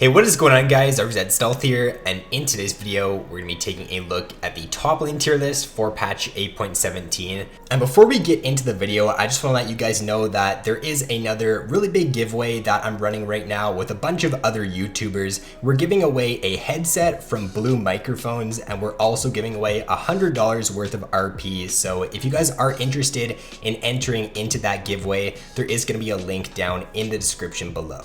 Hey, what is going on, guys? RZ Stealth here, and in today's video, we're going to be taking a look at the top lane tier list for patch 8.17. And before we get into the video, I just want to let you guys know that there is another really big giveaway that I'm running right now with a bunch of other YouTubers. We're giving away a headset from Blue Microphones, and we're also giving away $100 worth of RP. So if you guys are interested in entering into that giveaway, there is going to be a link down in the description below.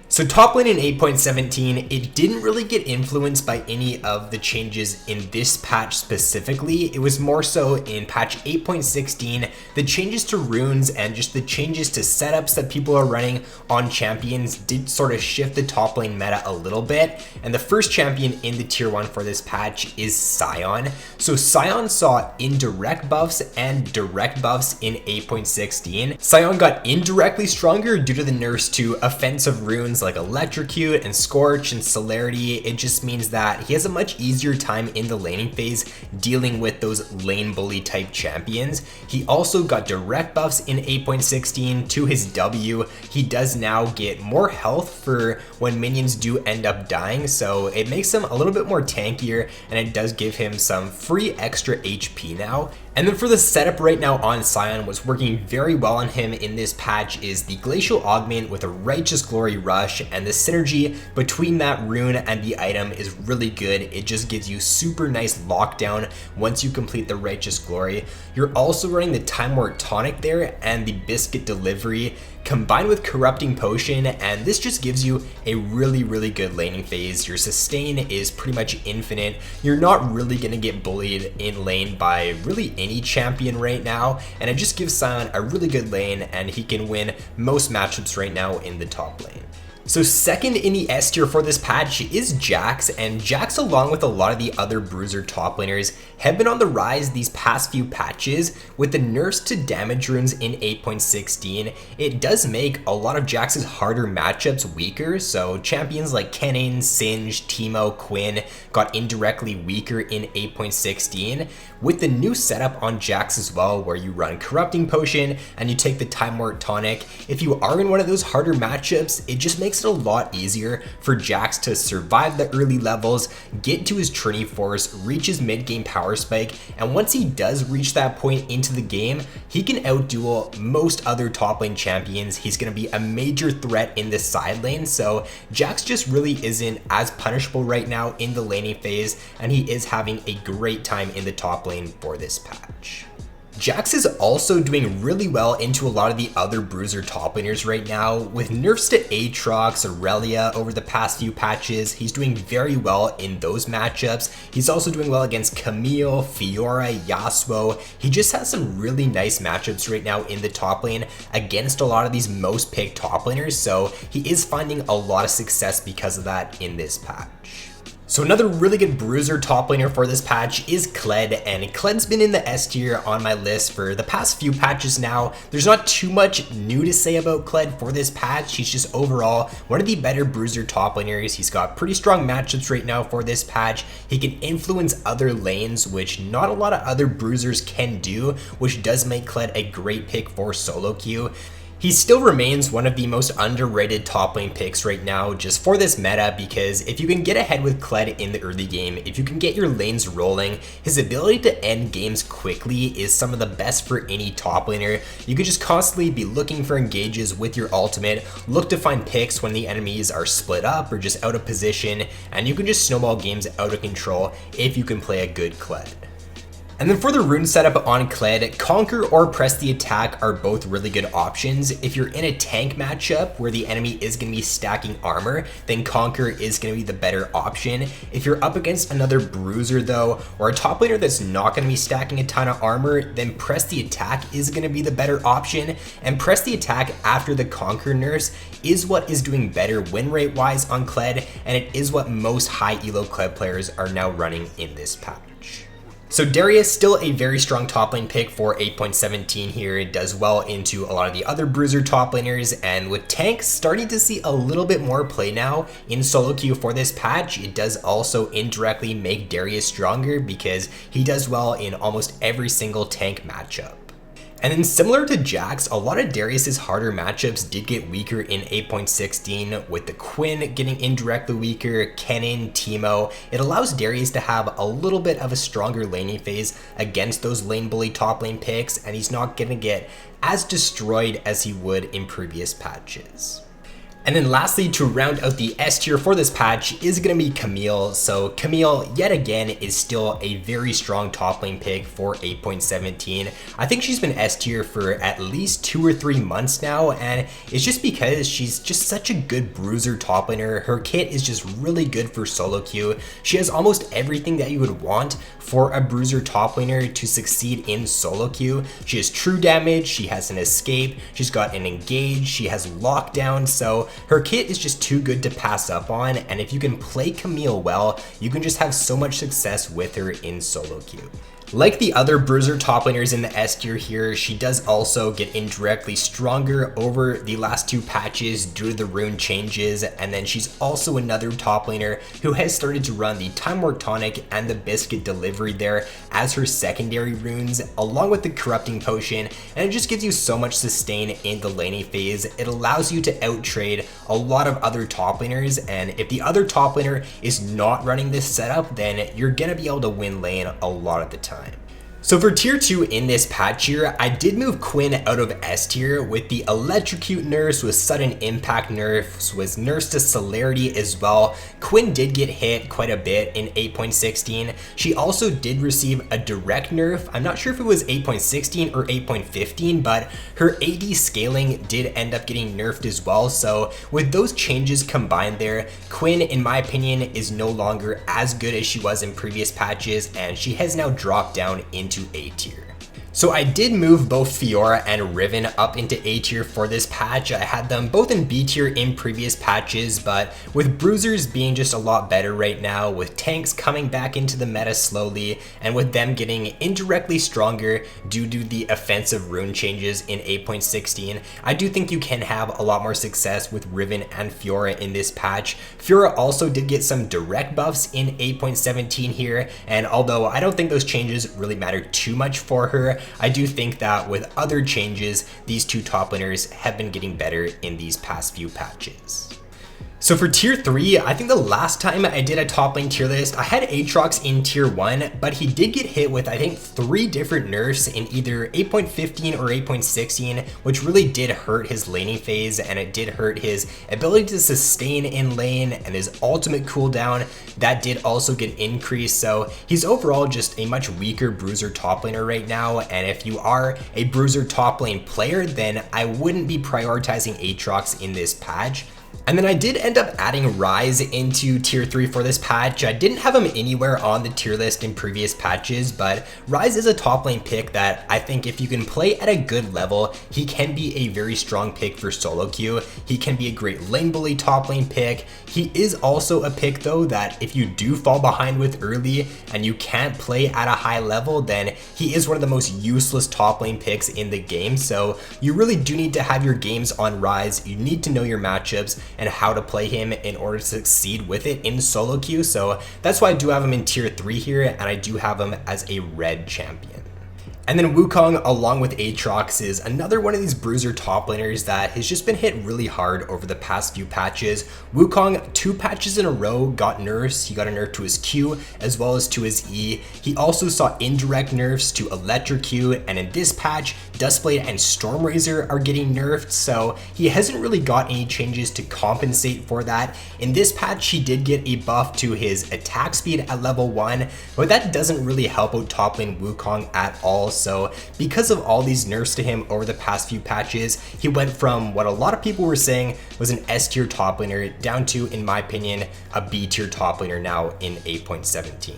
So top lane in 8.17, it didn't really get influenced by any of the changes in this patch specifically. It was more so in patch 8.16, the changes to runes and just the changes to setups that people are running on champions did sort of shift the top lane meta a little bit. And the first champion in the tier 1 for this patch is Scion. So Scion saw indirect buffs and direct buffs in 8.16. Scion got indirectly stronger due to the nerfs to offensive runes like Electrocute and Scorch and Celerity. It just means that he has a much easier time in the laning phase dealing with those lane bully type champions. He also got direct buffs in 8.16 to his W. He does now get more health for when minions do end up dying, so it makes him a little bit more tankier, and it does give him some free extra HP now. And then for the setup right now on Scion, what's working very well on him in this patch is the Glacial Augment with a Righteous Glory Rush, and the synergy between that rune and the item is really good. It just gives you super nice lockdown once you complete the Righteous Glory. You're also running the Time War Tonic there and the Biscuit Delivery combined with Corrupting Potion, and this just gives you a really good laning phase. Your sustain is pretty much infinite. You're not really gonna get bullied in lane by really any champion right now, and it just gives Scion a really good lane, and he can win most matchups right now in the top lane. So second in the S tier for this patch is Jax, and Jax, along with a lot of the other bruiser top laners, have been on the rise these past few patches. With the nerfs to damage runes in 8.16, it does make a lot of Jax's harder matchups weaker, so champions like Kennen, Singe, Teemo, Quinn got indirectly weaker in 8.16. With the new setup on Jax as well, where you run Corrupting Potion and you take the Time War Tonic, if you are in one of those harder matchups, it just makes it a lot easier for Jax to survive the early levels, get to his Trinity Force, reach his mid-game power spike, and once he does reach that point into the game, he can outduel most other top lane champions. He's going to be a major threat in the side lane, so Jax just really isn't as punishable right now in the laning phase, and he is having a great time in the top lane for this patch. Jax is also doing really well into a lot of the other bruiser top laners right now. With nerfs to Aatrox, Aurelia over the past few patches, he's doing very well in those matchups. He's also doing well against Kamil, Fiora, Yasuo. He just has some really nice matchups right now in the top lane against a lot of these most picked top laners, so he is finding a lot of success because of that in this patch. So another really good bruiser top laner for this patch is Kled, and Kled's been in the S tier on my list for the past few patches now. There's not too much new to say about Kled for this patch. He's just overall one of the better bruiser top laners. He's got pretty strong matchups right now for this patch. He can influence other lanes, which not a lot of other bruisers can do, which does make Kled a great pick for solo queue. He still remains one of the most underrated top lane picks right now just for this meta, because if you can get ahead with Kled in the early game, if you can get your lanes rolling, his ability to end games quickly is some of the best for any top laner. You could just constantly be looking for engages with your ultimate, look to find picks when the enemies are split up or just out of position, and you can just snowball games out of control if you can play a good Kled. And then for the rune setup on Kled, Conquer or Press the Attack are both really good options. If you're in a tank matchup where the enemy is going to be stacking armor, then Conquer is going to be the better option. If you're up against another bruiser though, or a top laner that's not going to be stacking a ton of armor, then Press the Attack is going to be the better option. And Press the Attack after the Conquer nerfs is what is doing better win rate wise on Kled, and it is what most high elo Kled players are now running in this patch. So Darius, still a very strong top lane pick for 8.17 here. It does well into a lot of the other bruiser top laners, and with tanks starting to see a little bit more play now in solo queue for this patch, it does also indirectly make Darius stronger because he does well in almost every single tank matchup. And then similar to Jax, a lot of Darius's harder matchups did get weaker in 8.16, with the Quinn getting indirectly weaker, Kennen, Teemo. It allows Darius to have a little bit of a stronger laning phase against those lane bully top lane picks, and he's not going to get as destroyed as he would in previous patches. And then lastly, to round out the S tier for this patch is going to be Kamil. So Kamil, yet again, is still a very strong top lane pick for 8.17. I think she's been S tier for at least 2 or 3 months now, and it's just because she's just such a good bruiser top laner. Her kit is just really good for solo queue. She has almost everything that you would want for a bruiser top laner to succeed in solo queue. She has true damage, she has an escape, she's got an engage, she has lockdown, so her kit is just too good to pass up on, and if you can play Kamil well, you can just have so much success with her in solo queue. Like the other bruiser top laners in the S tier here, she does also get indirectly stronger over the last 2 patches due to the rune changes, and then she's also another top laner who has started to run the Time Warp Tonic and the Biscuit Delivery there as her secondary runes, along with the Corrupting Potion, and it just gives you so much sustain in the laning phase. It allows you to out-trade a lot of other top laners, and if the other top laner is not running this setup, then you're gonna be able to win lane a lot of the time. So for tier 2 in this patch here, I did move Quinn out of S tier with the Electrocute nerfs, with Sudden Impact nerfs, with nerfs to Celerity as well. Quinn did get hit quite a bit in 8.16. She also did receive a direct nerf. I'm not sure if it was 8.16 or 8.15, but her AD scaling did end up getting nerfed as well. So with those changes combined there, Quinn, in my opinion, is no longer as good as she was in previous patches, and she has now dropped down into A tier. So I did move both Fiora and Riven up into A tier for this patch. I had them both in B tier in previous patches, but with bruisers being just a lot better right now, with tanks coming back into the meta slowly, and with them getting indirectly stronger due to the offensive rune changes in 8.16, I do think you can have a lot more success with Riven and Fiora in this patch. Fiora also did get some direct buffs in 8.17 here, and although I don't think those changes really matter too much for her, I do think that with other changes, these 2 top laners have been getting better in these past few patches. So for tier 3, I think the last time I did a top lane tier list, I had Aatrox in tier 1, but he did get hit with I think 3 different nerfs in either 8.15 or 8.16, which really did hurt his laning phase, and it did hurt his ability to sustain in lane, and his ultimate cooldown, that did also get increased. So he's overall just a much weaker bruiser top laner right now, and if you are a bruiser top lane player, then I wouldn't be prioritizing Aatrox in this patch. And then I did end up adding Rise into tier 3 for this patch. I didn't have him anywhere on the tier list in previous patches, but Rise is a top lane pick that I think if you can play at a good level, he can be a very strong pick for solo queue. He can be a great lane bully top lane pick. He is also a pick though that if you do fall behind with early and you can't play at a high level, then he is one of the most useless top lane picks in the game. So you really do need to have your games on Rise. You need to know your matchups and how to play him in order to succeed with it in solo queue. So that's why I do have him in tier 3 here, and I do have him as a red champion. And then Wukong, along with Aatrox, is another one of these bruiser top laners that has just been hit really hard over the past few patches. Wukong, 2 patches in a row, got nerfs. He got a nerf to his Q as well as to his E. He also saw indirect nerfs to Electrocute, and in this patch, Duskblade and Stormrazor are getting nerfed, so he hasn't really got any changes to compensate for that. In this patch, he did get a buff to his attack speed at level 1, but that doesn't really help out top lane Wukong at all. So because of all these nerfs to him over the past few patches, he went from what a lot of people were saying was an S tier top laner down to, in my opinion, a B tier top laner now in 8.17.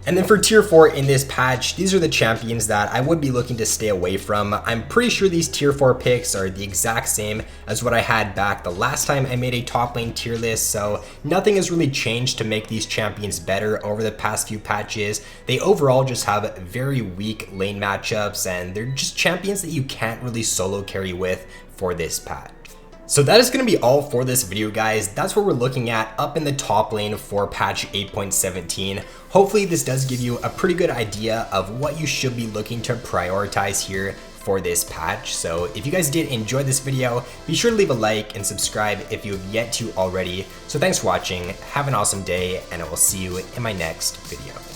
And then for tier 4 in this patch, these are the champions that I would be looking to stay away from. I'm pretty sure these tier 4 picks are the exact same as what I had back the last time I made a top lane tier list, so nothing has really changed to make these champions better over the past few patches. They overall just have very weak lane matchups, and they're just champions that you can't really solo carry with for this patch. So that is going to be all for this video, guys. That's what we're looking at up in the top lane for patch 8.17. Hopefully this does give you a pretty good idea of what you should be looking to prioritize here for this patch. So if you guys did enjoy this video, be sure to leave a like and subscribe if you have yet to already. So thanks for watching, have an awesome day, and I will see you in my next video.